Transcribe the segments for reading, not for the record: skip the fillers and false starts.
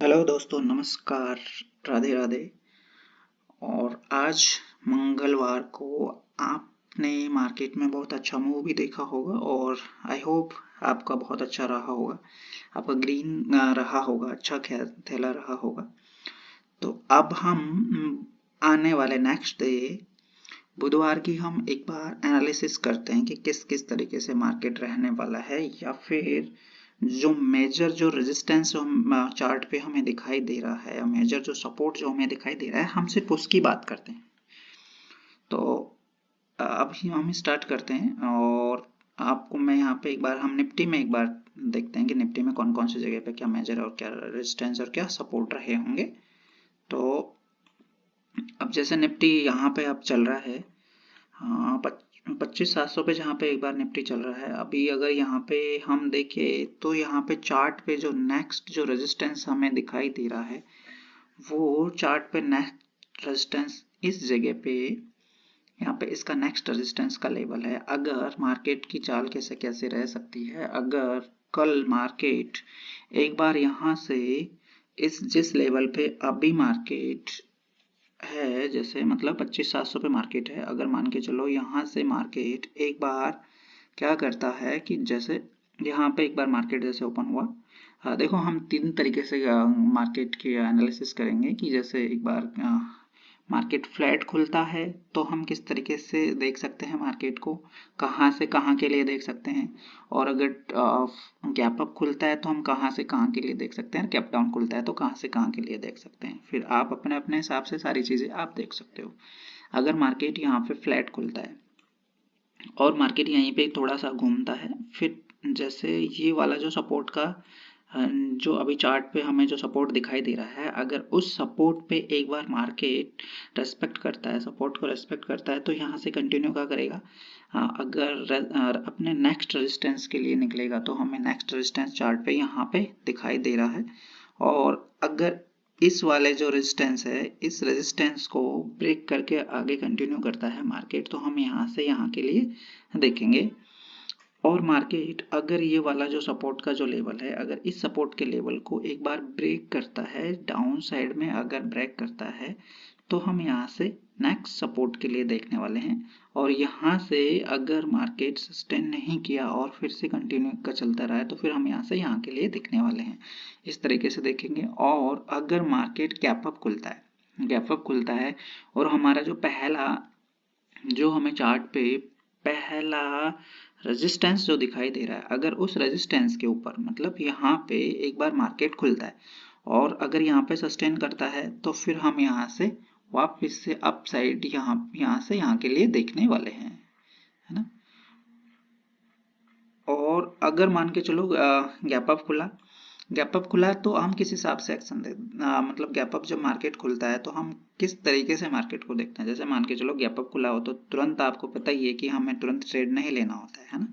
Hello दोस्तों, नमस्कार। राधे राधे। और आज मंगलवार को आपने मार्केट में बहुत अच्छा मूवी देखा होगा और आई होप आपका बहुत अच्छा रहा होगा। आपका ग्रीन रहा होगा, अच्छा खेला रहा होगा। तो अब हम आने वाले नेक्स्ट डे बुधवार की हम एक बार एनालिसिस करते हैं कि किस किस तरीके से मार्केट रहने वाला है, या फिर जो मेजर जो रेजिस्टेंस जो हम चार्ट पे हमें दिखाई दे रहा है, या मेजर जो सपोर्ट जो हमें दिखाई दे रहा है, हम सिर्फ उसकी बात करते हैं। तो अभी हम स्टार्ट करते हैं और आपको मैं यहाँ पे एक बार हम निफ्टी में एक बार देखते हैं कि निफ्टी में कौन कौन सी जगह पे क्या मेजर और क्या रेजिस्टेंस और क्या सपोर्ट रहे होंगे। तो अब जैसे निफ्टी यहाँ पे अब चल रहा है, हाँ, 25,700 पे जहाँ पे एक बार निफ्टी चल रहा है। अभी अगर यहाँ पे हम देखें तो यहाँ पे चार्ट पे जो नेक्स्ट जो रेजिस्टेंस हमें दिखाई दे रहा है, वो चार्ट पे नेक्स्ट रेजिस्टेंस इस जगह पे, यहाँ पे इसका नेक्स्ट रेजिस्टेंस का लेवल है। अगर मार्केट की चाल कैसे कैसे रह सकती है, अगर कल मार्केट एक बार यहाँ से इस जिस लेवल पे अभी मार्केट है, जैसे मतलब 25,700 पे मार्केट है, अगर मान के चलो यहाँ से मार्केट एक बार क्या करता है कि जैसे यहाँ पे एक बार मार्केट जैसे ओपन हुआ, देखो हम तीन तरीके से मार्केट की एनालिसिस करेंगे कि जैसे एक बार मार्केट फ्लैट खुलता है तो हम किस तरीके से देख सकते हैं मार्केट को, कहाँ से कहाँ के लिए देख सकते हैं। और अगर गैप अप खुलता है तो हम कहाँ से कहाँ के लिए देख सकते हैं, गैप डाउन खुलता है तो कहाँ से कहाँ के लिए देख सकते हैं। फिर आप अपने अपने हिसाब से सारी चीज़ें आप देख सकते हो। अगर मार्केट यहाँ पे फ्लैट खुलता है और मार्केट यहीं पे थोड़ा सा घूमता है, फिर जैसे ये वाला जो सपोर्ट का जो अभी चार्ट पे हमें जो सपोर्ट दिखाई दे रहा है, अगर उस सपोर्ट पे एक बार मार्केट रेस्पेक्ट करता है, सपोर्ट को रेस्पेक्ट करता है, तो यहाँ से कंटिन्यू क्या करेगा, अगर अपने नेक्स्ट रेजिस्टेंस के लिए निकलेगा तो हमें नेक्स्ट रेजिस्टेंस चार्ट पे यहाँ पे दिखाई दे रहा है। और अगर इस वाले जो रेजिस्टेंस है, इस रेजिस्टेंस को ब्रेक करके आगे कंटिन्यू करता है मार्केट, तो हम यहाँ से यहाँ के लिए देखेंगे। और मार्केट अगर ये वाला जो सपोर्ट का जो लेवल है, अगर इस सपोर्ट के लेवल को एक बार ब्रेक करता है, डाउन साइड में अगर ब्रेक करता है, तो हम यहाँ से नेक्स्ट सपोर्ट के लिए देखने वाले हैं। और यहाँ से अगर मार्केट सस्टेन नहीं किया और फिर से कंटिन्यू का चलता रहा है, तो फिर हम यहाँ से यहाँ के लिए देखने वाले हैं। इस तरीके से देखेंगे। और अगर मार्केट गैप अप खुलता है, गैप अप खुलता है और हमारा जो पहला जो हमें चार्ट पे पहला रेजिस्टेंस जो दिखाई दे रहा है, अगर उस रेजिस्टेंस के ऊपर मतलब यहाँ पे एक बार मार्केट खुलता है और अगर यहाँ पे सस्टेन करता है, तो फिर हम यहाँ से वापस से अप साइड यहाँ से यहाँ के लिए देखने वाले हैं, है ना। और अगर मान के चलो गैप अप खुला तो हम किस हिसाब से एक्शन दे, मतलब गैप अप जब मार्केट खुलता है तो हम किस तरीके से मार्केट को देखते हैं। जैसे मान के चलो गैप अप खुला हो तो तुरंत आपको पता ही है कि हमें तुरंत ट्रेड नहीं लेना होता है ना।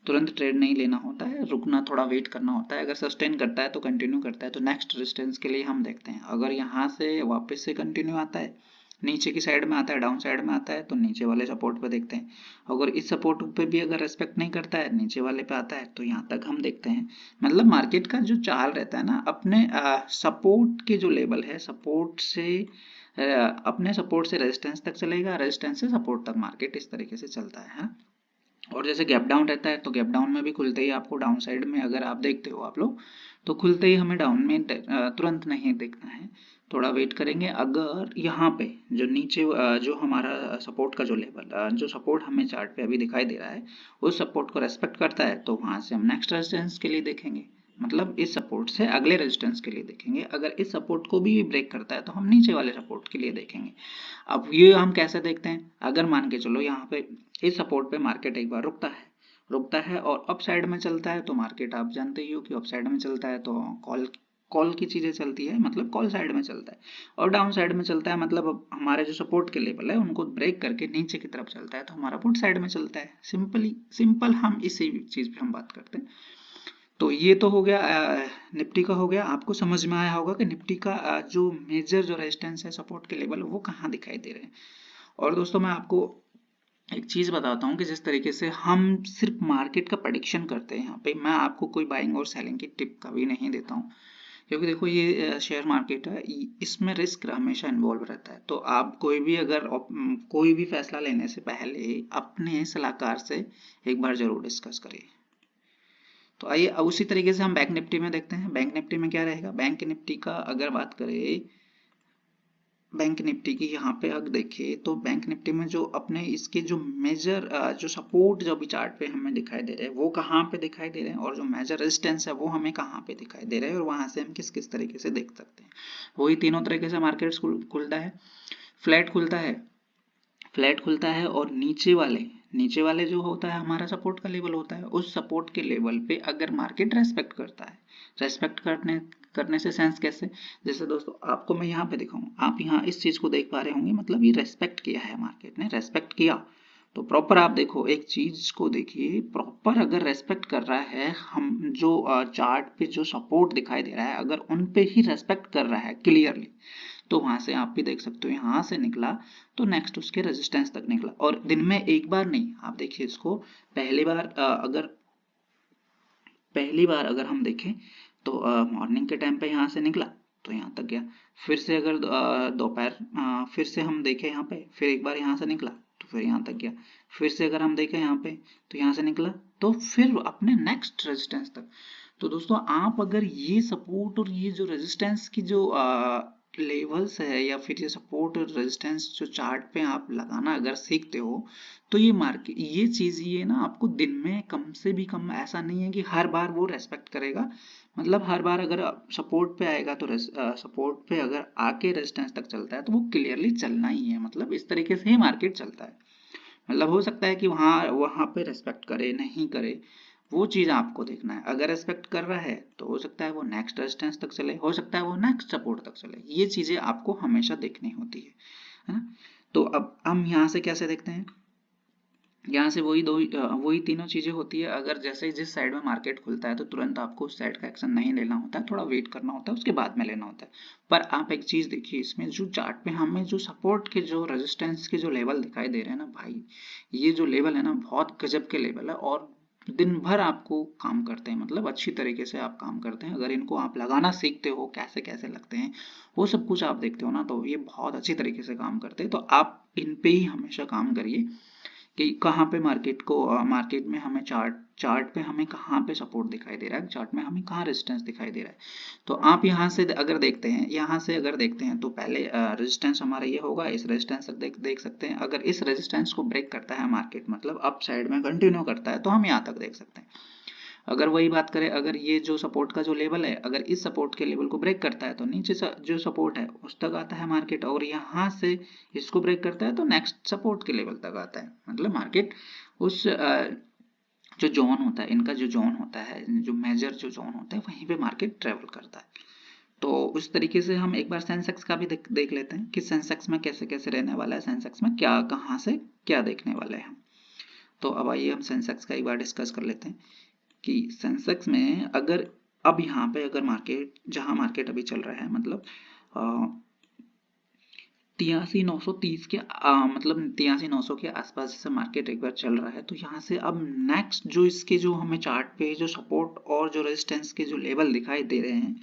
तुरंत ट्रेड नहीं लेना होता है, रुकना, थोड़ा वेट करना होता है। अगर सस्टेन करता है तो कंटिन्यू करता है, तो नेक्स्ट रेजिस्टेंस के लिए हम देखते हैं। अगर यहाँ से वापस से कंटिन्यू आता है, नीचे की साइड में आता है, डाउन साइड में आता है, तो नीचे वाले सपोर्ट पे देखते हैं। अगर इस सपोर्ट पे भी अगर रेस्पेक्ट नहीं करता है, नीचे वाले पे आता है, तो यहाँ तक हम देखते हैं। मतलब मार्केट का जो चाल रहता है ना, अपने सपोर्ट के जो लेवल है, सपोर्ट से अपने सपोर्ट से रेजिस्टेंस तक चलेगा, रेजिस्टेंस से सपोर्ट तक मार्केट इस तरीके से चलता है। और जैसे गैप डाउन रहता है तो गैप डाउन में भी खुलते ही आपको डाउन साइड में अगर आप देखते हो आप लोग, तो खुलते ही हमें डाउन में तुरंत नहीं देखना है, थोड़ा वेट करेंगे। अगर यहाँ पे जो नीचे जो हमारा सपोर्ट का जो लेवल जो सपोर्ट हमें चार्ट पे अभी दिखाई दे रहा है, उस सपोर्ट को रेस्पेक्ट करता है, तो वहां से हम नेक्स्ट रेजिस्टेंस के लिए देखेंगे, मतलब इस सपोर्ट से अगले रेजिस्टेंस के लिए देखेंगे। अगर इस सपोर्ट को भी ब्रेक करता है तो हम नीचे वाले सपोर्ट के लिए देखेंगे। अब ये हम कैसे देखते हैं, अगर मान के चलो यहाँ पे इस सपोर्ट पे मार्केट एक बार रुकता है और अप साइड में चलता है, तो मार्केट आप जानते ही हो कि अप साइड में चलता है तो कॉल कॉल की चीजें चलती है, मतलब कॉल साइड में चलता है। और डाउन साइड में चलता है मतलब अब हमारे जो सपोर्ट के लेवल है उनको ब्रेक करके नीचे की तरफ चलता है, तो हमारा पुट साइड में चलता है। सिंपल हम इसी चीज पे हम बात करते हैं। तो ये तो हो गया निफ्टी का हो गया। आपको समझ में आया होगा कि निफ्टी का जो मेजर जो रेजिस्टेंस है, सपोर्ट के लेवल, वो कहाँ दिखाई दे रहे हैं। और दोस्तों मैं आपको एक चीज बताता हूँ कि जिस तरीके से हम सिर्फ मार्केट का प्रेडिक्शन करते हैं, यहाँ पे मैं आपको कोई बाइंग और सेलिंग की टिप कभी नहीं देता हूँ, क्योंकि देखो ये शेयर मार्केट है, इसमें रिस्क हमेशा इन्वॉल्व रहता है। तो आप कोई भी फैसला लेने से पहले अपने सलाहकार से एक बार जरूर डिस्कस करिए। तो आइए अब उसी तरीके से हम बैंक निफ्टी में देखते हैं। बैंक निफ्टी में क्या रहेगा, बैंक निफ्टी का अगर बात करें, बैंक निफ्टी की यहाँ पे अगर देखें तो बैंक निफ्टी में जो अपने इसके जो मेजर जो सपोर्ट जो अभी चार्ट पे हमें दिखाई दे रहे हैं वो कहाँ पे दिखाई दे रहे हैं, और जो मेजर रेजिस्टेंस है वो हमें कहाँ पे दिखाई दे रहे हैं, और वहां से हम किस किस तरीके से देख सकते हैं। वही तीनों तरीके से मार्केट खुलता है। फ्लैट खुलता है, और नीचे वाले जो होता है हमारा सपोर्ट का लेवल होता है, उस सपोर्ट के लेवल पे अगर मार्केट रेस्पेक्ट करता है, रेस्पेक्ट करने करने से सेंस कैसे, जैसे दोस्तों आपको मैं यहाँ पे दिखाऊं, आप यहाँ इस चीज को देख पा रहे होंगे, मतलब ये रेस्पेक्ट किया है, मार्केट ने रेस्पेक्ट किया। तो प्रॉपर आप देखो, एक चीज को देखिए, प्रॉपर अगर रेस्पेक्ट कर रहा है, हम जो चार्ट पे जो सपोर्ट दिखाई दे रहा है अगर उन पे ही रेस्पेक्ट कर रहा है क्लियरली, तो वहां से आप भी देख सकते हो यहां से निकला तो नेक्स्ट उसके रेजिस्टेंस तक निकला, और दिन में एक बार नहीं, आप देखिए इसको, पहली बार अगर हम देखें तो मॉर्निंग के टाइम पे यहाँ से निकला तो यहाँ तक गया, फिर से अगर दोपहर फिर से हम देखें यहाँ पे, फिर एक बार यहाँ से निकला तो फिर यहाँ तक गया, फिर से अगर हम देखें यहाँ पे तो यहाँ से निकला तो फिर अपने नेक्स्ट रेजिस्टेंस तक। तो दोस्तों आप अगर ये सपोर्ट और ये जो रेजिस्टेंस की जो लेवल्स है, या फिर ये सपोर्ट और रेजिस्टेंस जो चार्ट पे आप लगाना अगर सीखते हो, तो ये मार्केट ये चीज ये ना आपको दिन में कम से भी कम, ऐसा नहीं है कि हर बार वो रेस्पेक्ट करेगा, मतलब हर बार अगर सपोर्ट पे आएगा तो सपोर्ट पे अगर आके रेजिस्टेंस तक चलता है तो वो क्लियरली चलना ही है, मतलब इस तरीके से ही मार्केट चलता है। मतलब हो सकता है कि वहां वहां पे रेस्पेक्ट करे नहीं करे, वो चीज आपको देखना है। अगर रेस्पेक्ट कर रहा है तो हो सकता है वो नेक्स्ट रेजिस्टेंस तक चले, हो सकता है वो नेक्स्ट सपोर्ट तक चले, ये चीजें आपको हमेशा देखनी होती है ना। तो अब हम यहाँ से कैसे देखते हैं, यहाँ से वही तीनों चीजें होती है। अगर जैसे जिस साइड में मार्केट खुलता है तो तुरंत आपको उस साइड का एक्शन नहीं लेना होता है, थोड़ा वेट करना होता है, उसके बाद में लेना होता है। पर आप एक चीज देखिए, इसमें जो चार्ट पे हमें जो सपोर्ट के जो रेजिस्टेंस के जो लेवल दिखाई दे रहे हैं ना भाई, ये जो लेवल है ना बहुत गजब के लेवल है, और दिन भर आपको काम करते हैं, मतलब अच्छी तरीके से आप काम करते हैं। अगर इनको आप लगाना सीखते हो कैसे कैसे लगते हैं वो सब कुछ आप देखते हो ना, तो ये बहुत अच्छी तरीके से काम करते हैं। तो आप इन पे ही हमेशा काम करिए कि कहाँ पे मार्केट में हमें चार्ट पे हमें कहाँ पे सपोर्ट दिखाई दे रहा है, चार्ट में हमें कहाँ रेजिस्टेंस दिखाई दे रहा है। तो आप यहाँ से अगर देखते हैं तो पहले रेजिस्टेंस हमारा ये होगा, इस रेजिस्टेंस तक देख सकते हैं। अगर इस रेजिस्टेंस को ब्रेक करता है मार्केट, मतलब अप साइड में कंटिन्यू करता है, तो हम यहाँ तक देख सकते हैं। अगर वही बात करें, अगर ये जो सपोर्ट का जो लेवल है, अगर इस सपोर्ट के लेवल को ब्रेक करता है तो नीचे जो सपोर्ट है उस तक आता है मार्केट, और यहाँ से इसको ब्रेक करता है तो नेक्स्ट सपोर्ट के लेवल तक आता है। मतलब मार्केट उस जो जोन होता है, इनका जो जोन होता है, जो मेजर जो जोन होता है, वहीं पे मार्केट ट्रेवल करता है। तो उस तरीके से हम एक बार सेंसेक्स का भी देख लेते हैं कि सेंसेक्स में कैसे कैसे रहने वाला है, सेंसेक्स में क्या कहाँ से क्या देखने वाले हैं हम। तो अब आइए हम सेंसेक्स का एक बार डिस्कस कर लेते हैं कि सेंसेक्स में अगर अब यहाँ पे अगर मार्केट अभी चल रहा है, मतलब 83,930 के मतलब 83,900 के आसपास जैसे मार्केट एक बार चल रहा है, तो यहाँ से अब नेक्स्ट जो इसके जो हमें चार्ट पे जो सपोर्ट और जो रेजिस्टेंस के जो लेवल दिखाई दे रहे हैं,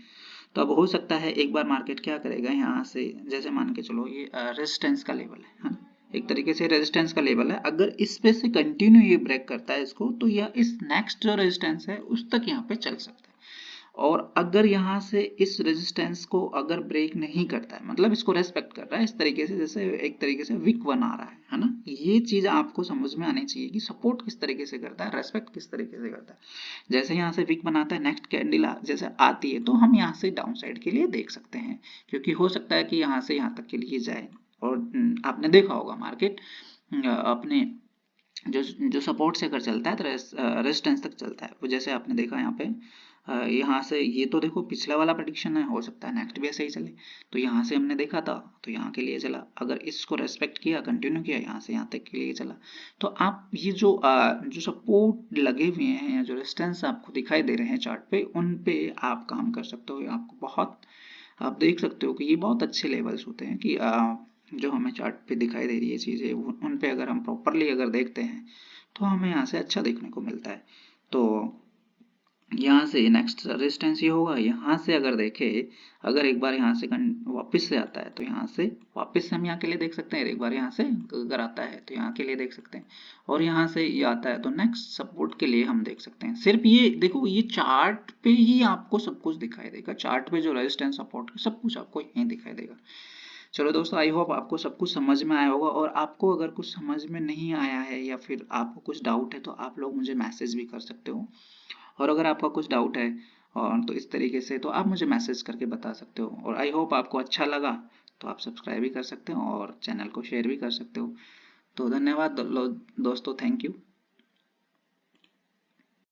तो अब हो सकता है एक बार मार्केट क्या करेगा, यहाँ से जैसे मान के चलो ये रेजिस्टेंस का लेवल है ना, एक तरीके से रेजिस्टेंस का लेवल है, अगर इस पे से कंटिन्यू ये ब्रेक करता है इसको, तो यह इस नेक्स्ट जो रेजिस्टेंस है उस तक यहाँ पे चल सकता है। और अगर यहाँ से इस रेजिस्टेंस को अगर ब्रेक नहीं करता है, मतलब इसको रेस्पेक्ट कर रहा है इस तरीके से, जैसे एक तरीके से विक बना रहा है ना, ये चीज आपको समझ में आनी चाहिए कि सपोर्ट किस तरीके से करता है, रेस्पेक्ट किस तरीके से करता है। जैसे यहाँ से विक बनाता है, नेक्स्ट कैंडल जैसे आती है तो हम यहाँ से डाउन साइड के लिए देख सकते हैं, क्योंकि हो सकता है कि यहाँ से यहाँ तक के लिए जाए। और आपने देखा होगा मार्केट अपने जो सपोर्ट से अगर चलता है तो रेजिस्टेंस तक चलता है, वो जैसे आपने देखा यहाँ पे यहाँ से, ये तो देखो पिछला वाला प्रेडिक्शन है, हो सकता है नेक्स्ट भी ऐसे ही चले। तो यहाँ से हमने देखा था तो यहाँ के लिए चला, अगर इसको रेस्पेक्ट किया कंटिन्यू किया यहाँ से यहाँ तक के लिए चला। तो आप ये जो सपोर्ट लगे हुए हैं या जो रेजिस्टेंस आपको दिखाई दे रहे हैं चार्ट पे, उन पे आप काम कर सकते हो। आपको बहुत आप देख सकते हो कि ये बहुत अच्छे लेवल्स होते हैं कि जो हमें चार्ट पे दिखाई दे रही है चीज़ें, उन पे अगर हम प्रॉपरली अगर देखते हैं तो हमें यहाँ से अच्छा देखने को मिलता है। तो यहाँ से नेक्स्ट रेजिस्टेंस ये होगा। यहाँ से अगर देखें, अगर एक बार यहाँ से वापस से आता है तो यहाँ से वापस से हम यहाँ के लिए देख सकते हैं, एक बार यहाँ से अगर आता है तो यहाँ के लिए देख सकते हैं, और यहाँ से ये आता है तो नेक्स्ट सपोर्ट के लिए हम देख सकते हैं। सिर्फ ये देखो, ये चार्ट पे ही आपको सब कुछ दिखाई देगा, चार्ट पे जो रेजिस्टेंस सपोर्ट सब कुछ आपको यहीं दिखाई देगा। चलो दोस्तों, आई होप आपको सब कुछ समझ में आया होगा, और आपको अगर कुछ समझ में नहीं आया है या फिर आपको कुछ डाउट है तो आप लोग मुझे मैसेज भी कर सकते हो। और अगर आपका कुछ डाउट है और तो इस तरीके से तो आप मुझे मैसेज करके बता सकते हो। और आई होप आपको अच्छा लगा तो आप सब्सक्राइब भी कर सकते हो और चैनल को शेयर भी कर सकते हो। तो धन्यवाद दोस्तों, थैंक यू।